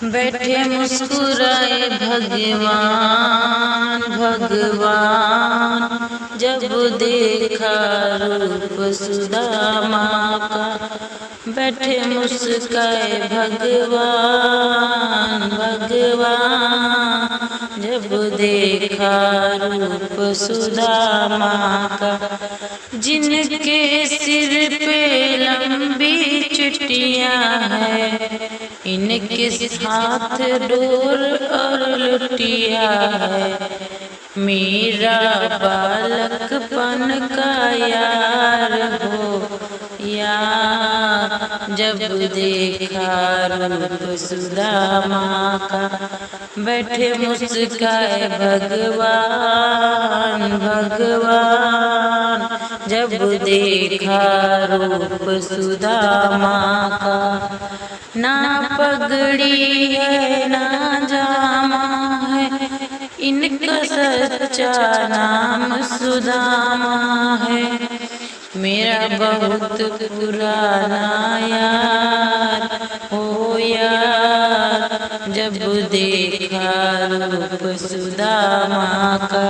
बैठे मुस्कुराए भगवान भगवान, जब देखा रूप सुदामा का। बैठे मुस्काए भगवान भगवान, जब देखा रूप सुदामा का। जिनके सिर पे लंबी चुटियां है, इनके हाथ डोर और लुटिया है। मेरा बालकपन का यार हो यार, जब देखा रूप सुदामा का। बैठे मुस्काए भगवान भगवान, जब देखा रूप सुदामा का। ना पगड़ी है ना जामा है, इनका सच्चा नाम सुदामा है। मेरा बहुत पुराना यार हो यार, जब देखा रूप सुदामा का।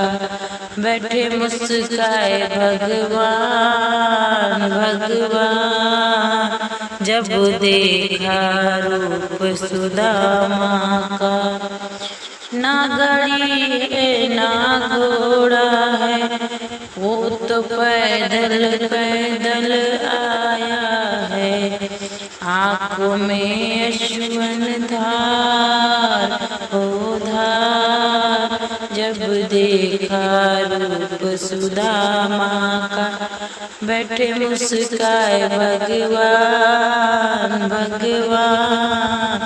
बैठे मुस्काए भगवान भगवान, जब देखा रूप सुदामा का। ना गाड़ी है ना घोड़ा है, वो तो पैदल पैदल आया है। आँखों में अश्वन धार हो धार, जब देखा रूप सुदामा का। बैठे मुस्काए भगवान भगवान,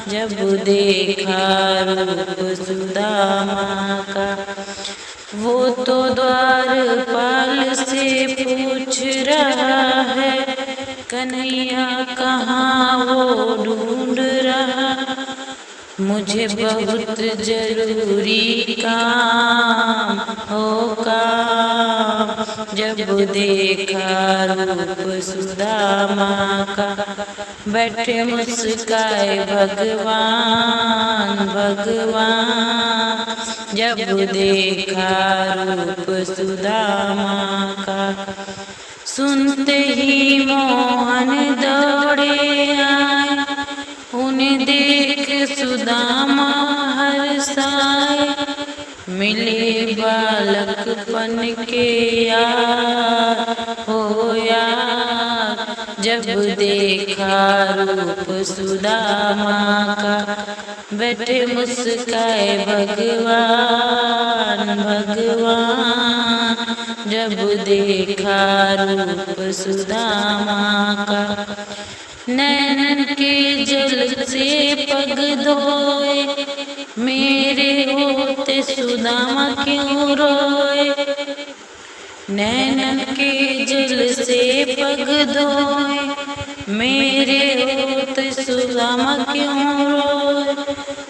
जब देखा रूप सुदामा का। वो तो द्वारपाल से पूछ रहा है, कन्हैया कहाँ वो ढूंढ रहा। मुझे बहुत जरूरी काम होगा, जब देखा रूप सुदामा का। बैठे मुस्काए भगवान भगवान, जब देखा रूप सुदामा का। सुनते ही मोहन दौड़े आए, उन्हें देख सुदामा हर्षाए। मिले बालकपन के यार हो यार, जब देखा रूप सुदामा का। बैठे मुस्काए भगवान भगवान, जब देखा रूप सुदामा का। नैनन के जल से पग धोए, मेरे होते सुदामा क्यों रोए। नैनन के जल से पग धोए, मेरे होते सुदामा क्यों रोए।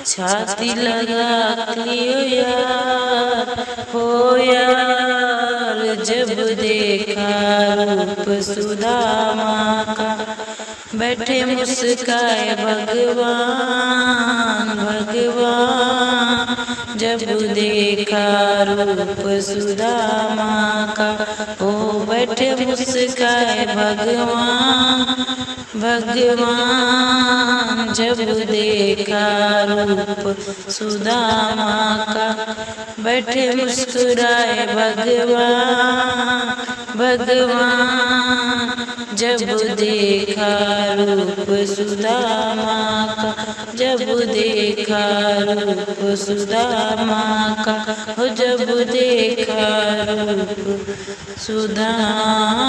छाती लगा लियो यार हो यार, जब देखा रूप सुदामा का। बैठे मुस्काए भगवान भगवान, जब देखा रूप सुदामा का। ओ बैठे मुस्काए भगवान भगवान, जब देखा रूप सुदामा का। बैठे मुस्कुराए भगवान भगवान, जब देखा रूप सुदामा का। जब देखा रूप सुदामा का, हो जब देखा रूप सुदामा